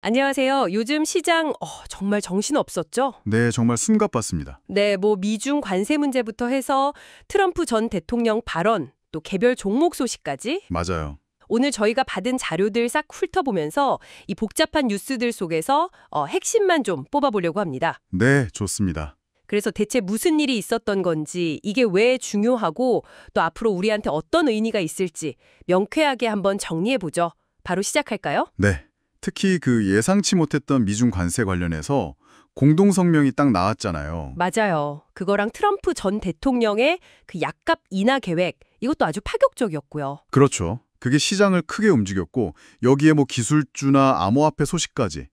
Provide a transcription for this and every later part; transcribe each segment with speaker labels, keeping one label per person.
Speaker 1: 안녕하세요. 요즘 시장 정말 정신없었죠?
Speaker 2: 네, 정말 숨가빴습니다.
Speaker 1: 네, 뭐 미중 관세 문제부터 해서 트럼프 전 대통령 발언, 또 개별 종목 소식까지
Speaker 2: 맞아요.
Speaker 1: 오늘 저희가 받은 자료들 싹 훑어보면서 이 복잡한 뉴스들 속에서 핵심만 좀 뽑아보려고 합니다.
Speaker 2: 네, 좋습니다.
Speaker 1: 그래서 대체 무슨 일이 있었던 건지, 이게 왜 중요하고 또 앞으로 우리한테 어떤 의미가 있을지 명쾌하게 한번 정리해보죠. 바로 시작할까요?
Speaker 2: 네, 특히 그 예상치 못했던 미중 관세 관련해서 공동 성명이 딱 나왔잖아요.
Speaker 1: 맞아요. 그거랑 트럼프 전 대통령의 그 약값 인하 계획, 이것도 아주 파격적이었고요.
Speaker 2: 그렇죠. 그게 시장을 크게 움직였고 여기에 뭐 기술주나 암호화폐 소식까지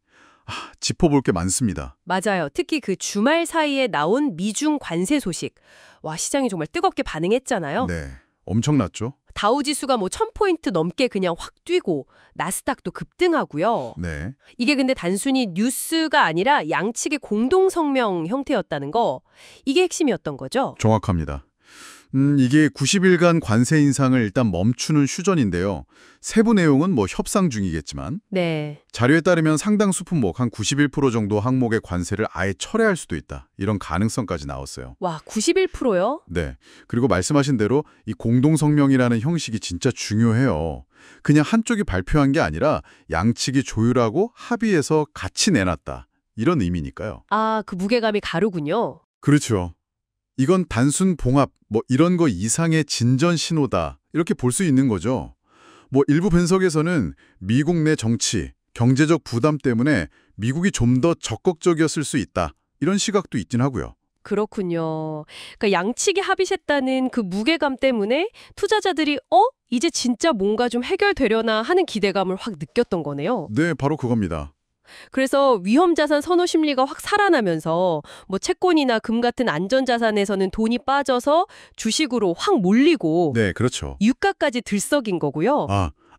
Speaker 2: 짚어볼 게 많습니다.
Speaker 1: 맞아요. 특히 그 주말 사이에 나온 미중 관세 소식. 와, 시장이 정말 뜨겁게 반응했잖아요.
Speaker 2: 네, 엄청났죠?
Speaker 1: 다우지수가 뭐 1000포인트 넘게 그냥 확 뛰고 나스닥도 급등하고요.
Speaker 2: 네,
Speaker 1: 이게 근데 단순히 뉴스가 아니라 양측의 공동 성명 형태였다는 거. 이게 핵심이었던 거죠.
Speaker 2: 정확합니다. 이게 90일간 관세 인상을 일단 멈추는 휴전인데요. 세부 내용은 뭐 협상 중이겠지만
Speaker 1: 네.
Speaker 2: 자료에 따르면 상당수 품목 한 91% 정도 항목의 관세를 아예 철회할 수도 있다. 이런 가능성까지 나왔어요.
Speaker 1: 와, 91%요?
Speaker 2: 네. 그리고 말씀하신 대로 이 공동성명이라는 형식이 진짜 중요해요. 그냥 한쪽이 발표한 게 아니라 양측이 조율하고 합의해서 같이 내놨다. 이런 의미니까요.
Speaker 1: 아, 그 무게감이 가르군요.
Speaker 2: 그렇죠. 이건 단순 봉합, 뭐 이런 거 이상의 진전 신호다. 이렇게 볼 수 있는 거죠. 뭐 일부 분석에서는 미국 내 정치, 경제적 부담 때문에 미국이 좀 더 적극적이었을 수 있다. 이런 시각도 있긴 하고요.
Speaker 1: 그렇군요. 그러니까 양측이 합의했다는 그 무게감 때문에 투자자들이 이제 진짜 뭔가 좀 해결되려나 하는 기대감을 확 느꼈던 거네요.
Speaker 2: 네, 바로 그겁니다.
Speaker 1: 그래서 위험자산 선호 심리가 확 살아나면서 뭐 채권이나 금 같은 안전자산에서는 돈이 빠져서 주식으로 확 몰리고
Speaker 2: 네, 그렇죠.
Speaker 1: 유가까지 들썩인 거고요.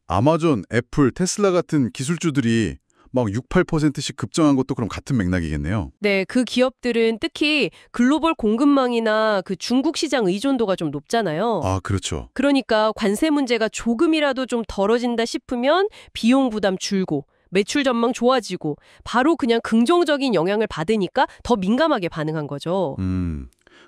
Speaker 2: 아마존, 애플, 테슬라 같은 기술주들이 막 6, 8%씩 급등한 것도 그럼 같은 맥락이겠네요.
Speaker 1: 네, 그 기업들은 특히 글로벌 공급망이나 그 중국 시장 의존도가 좀 높잖아요.
Speaker 2: 그렇죠.
Speaker 1: 그러니까 관세 문제가 조금이라도 좀 덜어진다 싶으면 비용 부담 줄고 매출 전망 좋아지고 바로 그냥 긍정적인 영향을 받으니까 더 민감하게 반응한 거죠.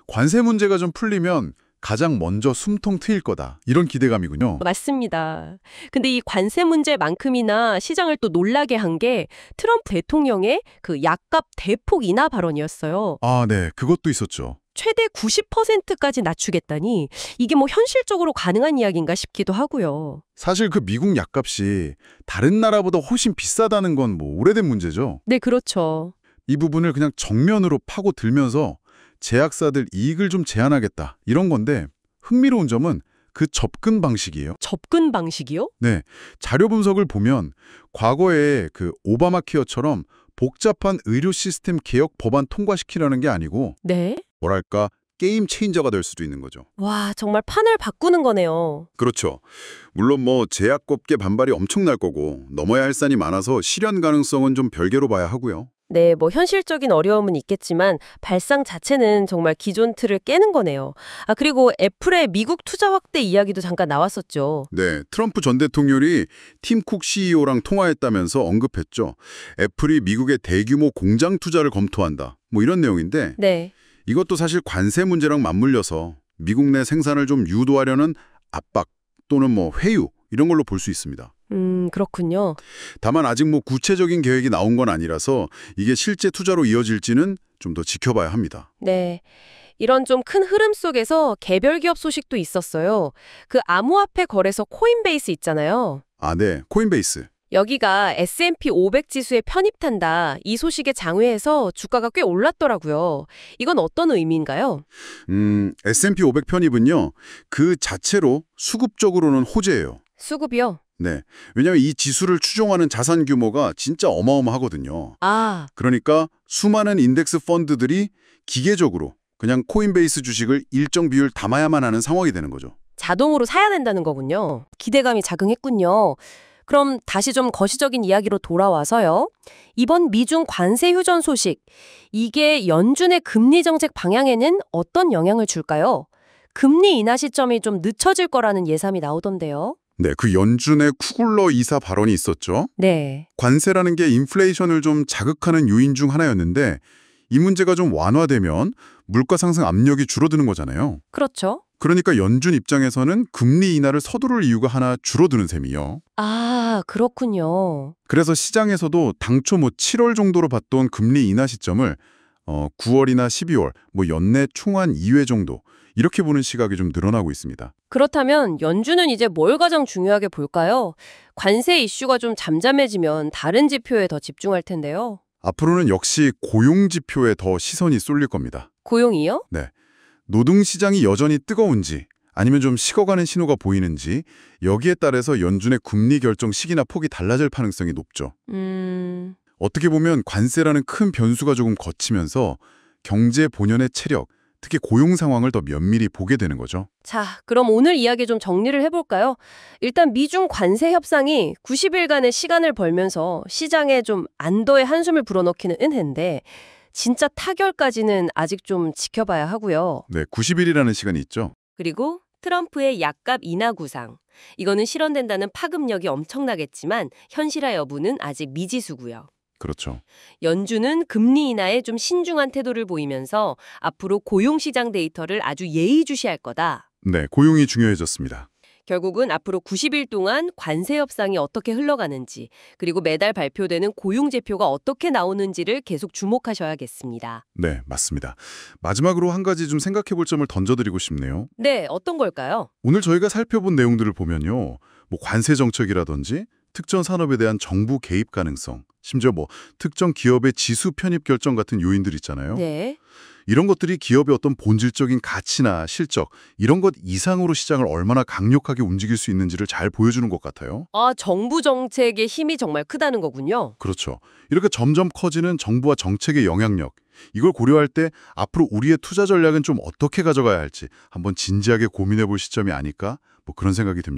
Speaker 2: 관세 문제가 좀 풀리면 가장 먼저 숨통 트일 거다. 이런 기대감이군요.
Speaker 1: 맞습니다. 근데 이 관세 문제만큼이나 시장을 또 놀라게 한 게 트럼프 대통령의 그 약값 대폭 인하 발언이었어요.
Speaker 2: 네. 그것도 있었죠.
Speaker 1: 최대 90%까지 낮추겠다니 이게 뭐 현실적으로 가능한 이야기인가 싶기도 하고요.
Speaker 2: 사실 그 미국 약값이 다른 나라보다 훨씬 비싸다는 건 뭐 오래된 문제죠.
Speaker 1: 네, 그렇죠.
Speaker 2: 이 부분을 그냥 정면으로 파고들면서 제약사들 이익을 좀 제한하겠다. 이런 건데 흥미로운 점은 그 접근 방식이에요.
Speaker 1: 접근 방식이요?
Speaker 2: 네. 자료 분석을 보면 과거에 그 오바마 케어처럼 복잡한 의료 시스템 개혁 법안 통과시키려는 게 아니고
Speaker 1: 네.
Speaker 2: 뭐랄까 게임 체인저가 될 수도 있는 거죠.
Speaker 1: 와, 정말 판을 바꾸는 거네요.
Speaker 2: 그렇죠. 물론 뭐 제약업계 반발이 엄청날 거고 넘어야 할 산이 많아서 실현 가능성은 좀 별개로 봐야 하고요.
Speaker 1: 네, 뭐 현실적인 어려움은 있겠지만 발상 자체는 정말 기존 틀을 깨는 거네요. 그리고 애플의 미국 투자 확대 이야기도 잠깐 나왔었죠.
Speaker 2: 네, 트럼프 전 대통령이 팀 쿡 CEO랑 통화했다면서 언급했죠. 애플이 미국의 대규모 공장 투자를 검토한다. 뭐 이런 내용인데
Speaker 1: 네.
Speaker 2: 이것도 사실 관세 문제랑 맞물려서 미국 내 생산을 좀 유도하려는 압박 또는 뭐 회유 이런 걸로 볼 수 있습니다.
Speaker 1: 그렇군요.
Speaker 2: 다만 아직 뭐 구체적인 계획이 나온 건 아니라서 이게 실제 투자로 이어질지는 좀 더 지켜봐야 합니다.
Speaker 1: 네. 이런 좀 큰 흐름 속에서 개별 기업 소식도 있었어요. 그 암호화폐 거래소 코인베이스 있잖아요.
Speaker 2: 네. 코인베이스.
Speaker 1: 여기가 S&P 500 지수에 편입한다. 이 소식에 장외해서 주가가 꽤 올랐더라고요. 이건 어떤 의미인가요?
Speaker 2: S&P 500 편입은요. 그 자체로 수급적으로는 호재예요.
Speaker 1: 수급이요?
Speaker 2: 네. 왜냐하면 이 지수를 추종하는 자산 규모가 진짜 어마어마하거든요. 그러니까 수많은 인덱스 펀드들이 기계적으로 그냥 코인베이스 주식을 일정 비율 담아야만 하는 상황이 되는 거죠.
Speaker 1: 자동으로 사야 된다는 거군요. 기대감이 작용했군요. 그럼 다시 좀 거시적인 이야기로 돌아와서요. 이번 미중 관세 휴전 소식, 이게 연준의 금리 정책 방향에는 어떤 영향을 줄까요? 금리 인하 시점이 좀 늦춰질 거라는 예상이 나오던데요.
Speaker 2: 네, 그 연준의 쿠글러 이사 발언이 있었죠.
Speaker 1: 네.
Speaker 2: 관세라는 게 인플레이션을 좀 자극하는 요인 중 하나였는데 이 문제가 좀 완화되면 물가 상승 압력이 줄어드는 거잖아요.
Speaker 1: 그렇죠.
Speaker 2: 그러니까 연준 입장에서는 금리 인하를 서두를 이유가 하나 줄어드는 셈이요.
Speaker 1: 아, 그렇군요.
Speaker 2: 그래서 시장에서도 당초 7월 정도로 봤던 금리 인하 시점을 9월이나 12월, 연내 총한 2회 정도 이렇게 보는 시각이 좀 늘어나고 있습니다.
Speaker 1: 그렇다면 연준은 이제 뭘 가장 중요하게 볼까요? 관세 이슈가 좀 잠잠해지면 다른 지표에 더 집중할 텐데요.
Speaker 2: 앞으로는 역시 고용 지표에 더 시선이 쏠릴 겁니다.
Speaker 1: 고용이요?
Speaker 2: 네. 노동시장이 여전히 뜨거운지 아니면 좀 식어가는 신호가 보이는지 여기에 따라서 연준의 금리 결정 시기나 폭이 달라질 가능성이 높죠. 어떻게 보면 관세라는 큰 변수가 조금 거치면서 경제 본연의 체력, 특히 고용 상황을 더 면밀히 보게 되는 거죠.
Speaker 1: 자, 그럼 오늘 이야기 좀 정리를 해볼까요? 일단 미중 관세 협상이 90일간의 시간을 벌면서 시장에 좀 안도의 한숨을 불어넣기는 했는데 진짜 타결까지는 아직 좀 지켜봐야 하고요.
Speaker 2: 네, 90일이라는 시간이 있죠.
Speaker 1: 그리고 트럼프의 약값 인하 구상. 이거는 실현된다는 파급력이 엄청나겠지만 현실화 여부는 아직 미지수고요.
Speaker 2: 그렇죠.
Speaker 1: 연준은 금리 인하에 좀 신중한 태도를 보이면서 앞으로 고용시장 데이터를 아주 예의주시할 거다.
Speaker 2: 네, 고용이 중요해졌습니다.
Speaker 1: 결국은 앞으로 90일 동안 관세 협상이 어떻게 흘러가는지 그리고 매달 발표되는 고용 지표가 어떻게 나오는지를 계속 주목하셔야겠습니다.
Speaker 2: 네, 맞습니다. 마지막으로 한 가지 좀 생각해 볼 점을 던져드리고 싶네요.
Speaker 1: 네, 어떤 걸까요?
Speaker 2: 오늘 저희가 살펴본 내용들을 보면요. 관세 정책이라든지 특정 산업에 대한 정부 개입 가능성, 심지어 특정 기업의 지수 편입 결정 같은 요인들 있잖아요.
Speaker 1: 네.
Speaker 2: 이런 것들이 기업의 어떤 본질적인 가치나 실적, 이런 것 이상으로 시장을 얼마나 강력하게 움직일 수 있는지를 잘 보여주는 것 같아요.
Speaker 1: 아, 정부 정책의 힘이 정말 크다는 거군요.
Speaker 2: 그렇죠. 이렇게 점점 커지는 정부와 정책의 영향력, 이걸 고려할 때 앞으로 우리의 투자 전략은 좀 어떻게 가져가야 할지 한번 진지하게 고민해 볼 시점이 아닐까? 그런 생각이 듭니다.